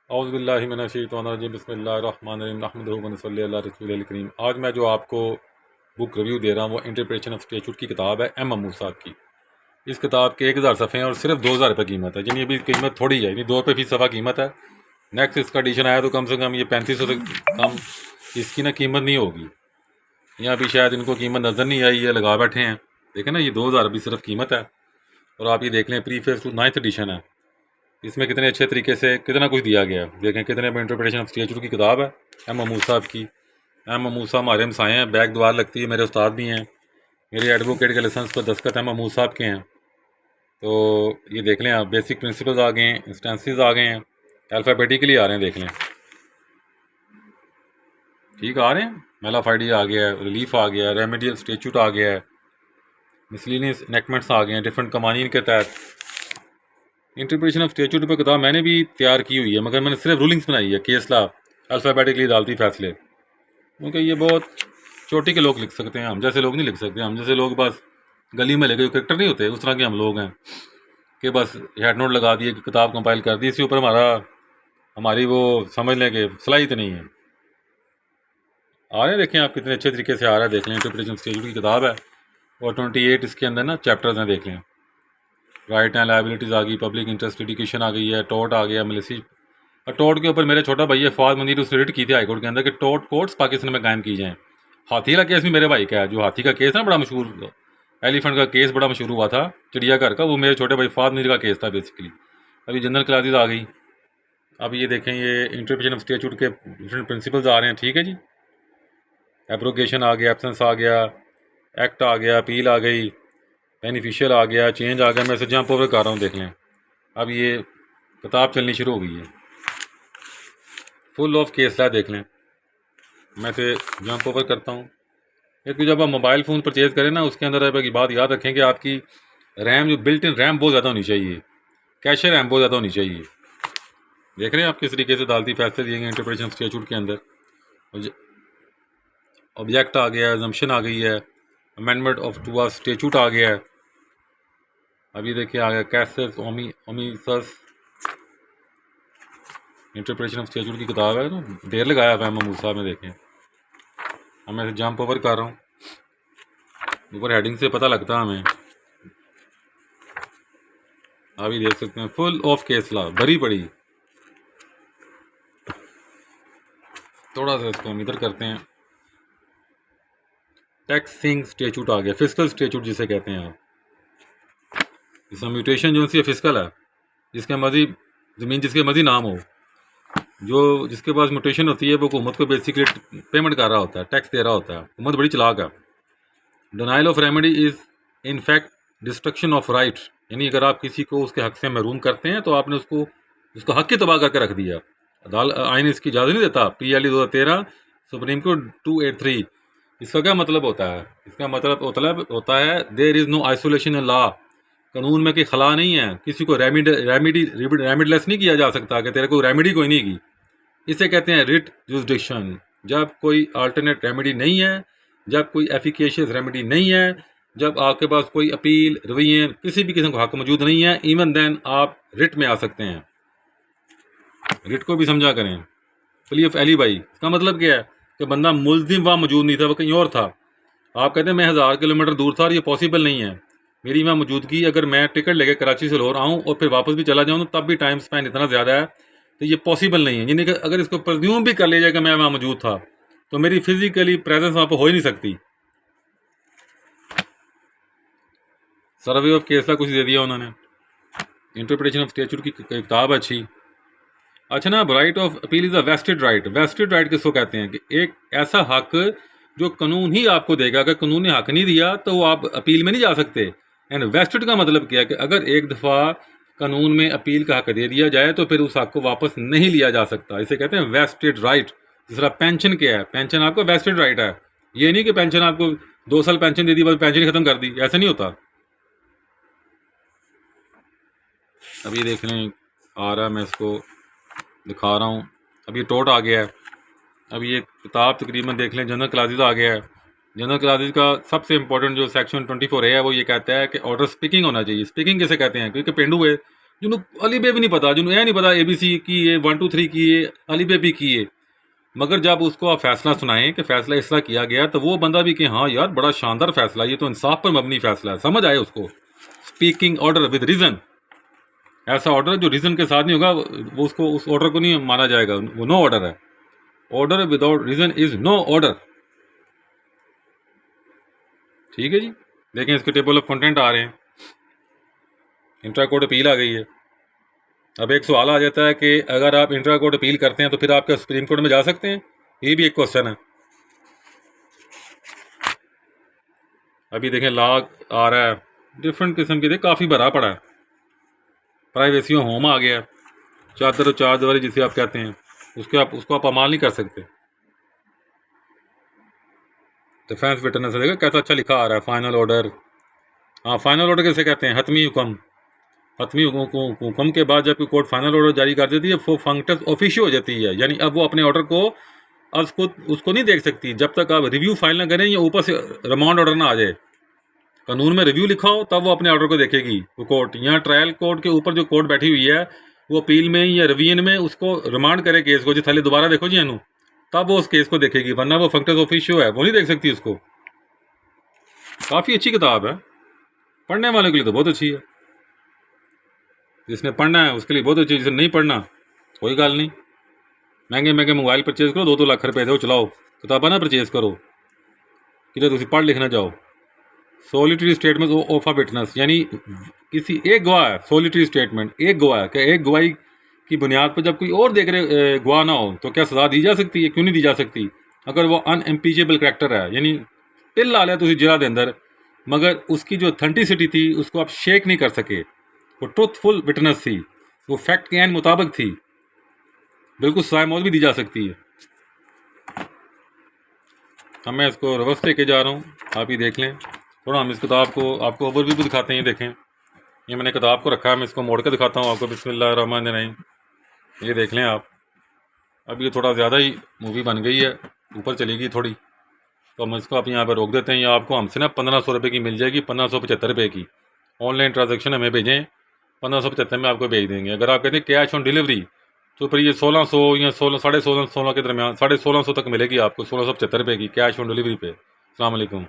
औज़ुबिल्लाहि मिनश्शैतानिर्रजीम बिस्मिल्लाहिर्रहमानिर्रहीम नहमदुहु व नसल्ली अला रसूलिल करीम। आज मैं जो आपको बुक रिव्यू दे रहा हूँ वो इंटरप्रिटेशन ऑफ स्टैट्यूट की किताब है एम महमूद साहब की। इस किताब के 1000 सफ़े हैं और सिर्फ 2000 रुपये कीमत है, यानी अभी कीमत थोड़ी है, यानी 2 रुपये फ़ी सफ़ा कीमत है। नेक्स्ट इसका एडिशन आया तो कम से कम ये 3500 से कम इसकी ना कीमत नहीं होगी। यहाँ अभी शायद इनको कीमत नज़र नहीं आई है, लगा बैठे हैं। देखें ना, ये 2000 अभी सिर्फ कीमत है। और आप ये देख लें, प्रीफेस टू 9th एडिशन है। इसमें कितने अच्छे तरीके से कितना कुछ दिया गया है। देखें कितने इंटरप्रिटेशन ऑफ स्टैट्यूट की किताब है एम महमूद साहब की। एम महमूद साहब हमारे हमसाए हैं, बैक द्वार लगती है, मेरे उस्ताद भी हैं। मेरे एडवोकेट के लाइसेंस पर दस्तखत एम महमूद साहब के हैं। तो ये देख लें आप, बेसिक प्रिंसिपल्स आ गए हैं, इंस्टेंसेस आ गए हैं, अल्फ़ाबेटिकली आ रहे हैं, देख लें ठीक आ रहे हैं। मेलाफाइडी आ गया है, रिलीफ आ गया है, रेमेडियल स्टैट्यूट आ गया है, मिसलिनियस इनेक्टमेंट्स आ गए हैं डिफरेंट कवानीन के तहत। इंटरप्रिटेशन ऑफ स्टैट्यूट पर किताब मैंने भी तैयार की हुई है, मगर मैंने सिर्फ रूलिंग्स बनाई है, केस लॉ, अल्फ़ाबेटिकली अदालती फैसले, क्योंकि ये बहुत चोटी के लोग लिख सकते हैं, हम जैसे लोग नहीं लिख सकते। हम जैसे लोग बस गली में लेके जो करेक्टर नहीं होते, उस तरह के हम लोग हैं कि बस हेड नोट लगा दिए कि किताब कंपाइल कर दी, इसके ऊपर हमारी वो समझ लें कि सलाहियत नहीं है। आ रहे हैं, देखें आप कितने अच्छे तरीके से आ रहा है, देख लें। इंटरप्रिटेशन स्टैट्यूट की किताब है और 28 इसके अंदर ना चैप्टर्स हैं, देख लें। राइट एंड लायबिलिटीज़ आ गई, पब्लिक इंटरेस्ट लिटिगेशन आ गई है, टॉर्ट आ गया, मिलिसी। और टॉर्ट के ऊपर मेरा छोटा भाई है फवाद मंदिर, उसने रिट की थी हाईकोर्ट के अंदर कि टॉर्ट कोर्ट्स पाकिस्तान में कायम की जाएँ। हाथी का केस भी मेरे भाई का है, जो हाथी का केस ना बड़ा मशहूर, एलिफेंट का केस बड़ा मशहूर हुआ था चिड़ियाघर का, वो मेरे छोटे भाई फवाद मंदिर का केस था बेसिकली। अभी जनरल क्लासेज आ गई। अब ये देखें, ये इंटरप्रिटेशन ऑफ स्टैट्यूट के डिफरेंट प्रिंसिपल्स आ रहे हैं, ठीक है जी। एब्रोगेशन आ गया, एब्सेंस आ गया, एक्ट आ गया, अपील आ गई, बेनिफिशियल आ गया, चेंज आ गया। मैं इसे जंप ओवर कर रहा हूँ, देख लें। अब ये किताब चलनी शुरू हो गई है, फुल ऑफ केस ला, देख लें। मैं इसे जंप ओवर करता हूँ। एक जब आप मोबाइल फ़ोन परचेज़ करें ना, उसके अंदर की बात याद रखें कि आपकी रैम, जो बिल्ट इन रैम बहुत ज़्यादा होनी चाहिए, कैशे रैम बहुत ज़्यादा होनी चाहिए। देख रहे हैं आप किस तरीके से अदालती फैसले दिए गए इंटरप्रिटेशन स्टैट्यूट के अंदर। ऑब्जेक्ट आ गया, अजम्पशन आ गई है, अमेंडमेंट ऑफ टू आ स्टैट्यूट आ गया है। अभी देखिए आ गया cases omissus. Interpretation of statute की किताब है ना, ढेर लगाया हुआ है महमूद साहब ने, देखें। अब मैं जंप ओवर कर रहा हूँ, ऊपर हेडिंग से पता लगता है हमें। अभी देख सकते हैं फुल ऑफ केस लॉ भरी पड़ी। थोड़ा सा इसको हम इधर करते हैं। टैक्सिंग स्टैट्यूट आ गया, फिस्कल स्टैट्यूट जिसे कहते हैं आप। इसमें म्यूटेशन जो सी फिस्कल है, जिसके मर्जी ज़मीन, जिसके मर्जी नाम हो, जो जिसके पास म्यूटेशन होती है वो हुकूमत को बेसिकली पेमेंट कर रहा होता है, टैक्स दे रहा होता है। हुकूमत बड़ी चलाक है। Denial of remedy is in fact destruction of right, यानी अगर आप किसी को उसके हक से महरूम करते हैं तो आपने उसको हक की तबाह करके रख दिया। आइन इसकी इजाज़त नहीं देता। PLE 2013, supreme court 283। इसका क्या मतलब होता है? इसका मतलब होता है there is no isolation in law. कानून में कोई खला नहीं है, किसी को रेमिडलेस नहीं किया जा सकता कि तेरे को रेमेडी कोई नहीं की। इसे कहते हैं रिट जुरिसडिक्शन। जब कोई अल्टरनेट रेमेडी नहीं है, जब कोई एफिकेशियस रेमेडी नहीं है, जब आपके पास कोई अपील, रवैये, किसी भी किस्म का हक मौजूद नहीं है, इवन देन आप रिट में आ सकते हैं। रिट को भी समझा करें। प्ली ऑफ एलिबाई, इसका मतलब क्या है कि बंदा मुल्जिम वहाँ मौजूद नहीं था, वो कहीं और था। आप कहते हैं मैं 1000 किलोमीटर दूर था और ये पॉसिबल नहीं है मेरी वहाँ मौजूदगी। अगर मैं टिकट लेके कराची से लाहौर आऊँ और फिर वापस भी चला जाऊँ तो तब भी टाइम स्पेंड इतना ज़्यादा है, तो ये पॉसिबल नहीं है। यानी कि अगर इसको प्रज्यूम भी कर लिया जाए कि मैं वहाँ मौजूद था, तो मेरी फिजिकली प्रेजेंस वहाँ पर हो ही नहीं सकती। सर्वे ऑफ केस कुछ दे दिया उन्होंने। इंटरप्रिटेशन ऑफ स्टैट्यूट की किताब अच्छी। अच्छा ना, right of appeal is a vested right. Vested right किसको कहते हैं कि एक ऐसा हक जो कानून ही आपको देगा। अगर कानून ने हक नहीं दिया तो आप अपील में नहीं जा सकते। एंड वेस्टेड का मतलब क्या है कि अगर एक दफ़ा कानून में अपील का हक दे दिया जाए तो फिर उस हक को वापस नहीं लिया जा सकता। इसे कहते हैं वेस्टेड राइट। जिस तरह पेंशन क्या है, पेंशन आपका वेस्टेड राइट है। ये नहीं कि पेंशन आपको 2 साल पेंशन दे दी, बस पेंशन ही खत्म कर दी, ऐसा नहीं होता। अभी देख लें आ रहा है, मैं इसको दिखा रहा हूँ। अब ये टोट आ गया है। अब ये किताब तकरीबन देख लें, जनरल क्लासेस आ गया है। जनरल क्लासेस का सबसे इंपॉर्टेंट जो सेक्शन 24A है वो ये कहता है कि ऑर्डर स्पीकिंग होना चाहिए। स्पीकिंग किसे कहते हैं? क्योंकि पेंडू है, जिन्होंने अली बे भी नहीं पता, जिन्होंने यह नहीं पता ABC की है, 1 2 3 की है, अली बे भी की है। मगर जब उसको आप फैसला सुनाएं कि फैसला इस तरह किया गया, तो वो बंदा भी कि हाँ यार बड़ा शानदार फैसला, ये तो इंसाफ पर मबनी फैसला है, समझ आए उसको। स्पीकिंग ऑर्डर विद रीजन, ऐसा ऑर्डर जो रीजन के साथ नहीं होगा वो उसको, उस ऑर्डर को नहीं माना जाएगा, वो नो ऑर्डर है। Order without reason is no order. ठीक है जी, देखें इसके टेबल ऑफ कंटेंट आ रहे हैं। इंट्रा कोर्ट अपील आ गई है। अब एक सवाल आ जाता है कि अगर आप इंट्रा कोर्ट अपील करते हैं तो फिर आप क्या सुप्रीम कोर्ट में जा सकते हैं? ये भी एक क्वेश्चन है। अभी देखें लॉ आ रहा है डिफरेंट किस्म के, काफ़ी भरा पड़ा है। प्राइवेसी होम आ गया, चादर और चार दीवारी जिसे आप कहते हैं, उसको आप अमाल नहीं कर सकते। डिफेंस विटनेस देखा कैसा अच्छा लिखा आ रहा है, फाइनल ऑर्डर। हाँ, फाइनल ऑर्डर कैसे कहते हैं? हतमी हुक्म। हतमी हुक्म के बाद जब कोर्ट फाइनल ऑर्डर जारी कर देती है वो फंक्टस ऑफिशियो हो जाती है, यानी अब वो अपने ऑर्डर को अब उसको नहीं देख सकती जब तक आप रिव्यू फाइल ना करें या ऊपर से रिमांड ऑर्डर ना आ जाए। कानून में रिव्यू लिखा हो तब वो अपने ऑर्डर को देखेगी वो कोर्ट। यहाँ ट्रायल कोर्ट के ऊपर जो कोर्ट बैठी हुई है वो अपील में या रिवीजन में उसको रिमांड करे केस को, जी थाले दोबारा देखो जी अनु, तब वो उस केस को देखेगी, वरना वो फंक्टस ऑफिशियो है, वो नहीं देख सकती उसको। काफ़ी अच्छी किताब है, पढ़ने वाले के लिए तो बहुत अच्छी है। जिसने पढ़ना है उसके लिए बहुत अच्छी, जिसने नहीं पढ़ना कोई गल नहीं। महंगे महंगे मोबाइल परचेज करो, 2-2 लाख रुपए दो, चलाओ किताबा ना परचेज करो कि तुम पढ़ लिखना जाओ। Solitary statement of a witness, यानी किसी एक गवाह है, सॉलिटरी स्टेटमेंट एक गवाह है, क्या एक गवाही की बुनियाद पर जब कोई और देख रहे गवाह ना हो तो क्या सजा दी जा सकती है? क्यों नहीं दी जा सकती? अगर वो अनएम्पीचेबल करैक्टर है, यानी टिल ला लिया तुम जिला के अंदर, मगर उसकी जो ऑथेंटिसिटी थी उसको आप शेक नहीं कर सके, वो ट्रुथफुल विटनेस थी, वो फैक्ट के मुताबिक थी, बिल्कुल सजाए मौत भी दी जा सकती है। अब मैं इसको रिवर्स लेके जा रहा हूँ, आप ही देख लें थोड़ा। हम इस किताब को आपको ओवरव्यू भी दिखाते हैं, ये देखें, ये मैंने किताब को रखा है, मैं इसको मोड़ कर दिखाता हूँ आपको। बिस्मिल्लाहिर्रहमानिर्रहीम, ये देख लें आप। अब ये थोड़ा ज़्यादा ही मूवी बन गई है, ऊपर चलेगी थोड़ी, तो हम इसको आप यहाँ पर रोक देते हैं। ये आपको हमसे ना 1500 रुपये की मिल जाएगी, 1575 रुपये की। ऑनलाइन ट्रांजेक्शन हमें भेजें, 1575 में आपको भेज देंगे। अगर आप कहते हैं कैश ऑन डिलीवरी तो फिर ये 1600 या 16 16.5 16 के दरमियान 1650 तक मिलेगी आपको, 1675 रुपये की कैश ऑन डिलीवरी पे। अस्सलाम वालेकुम।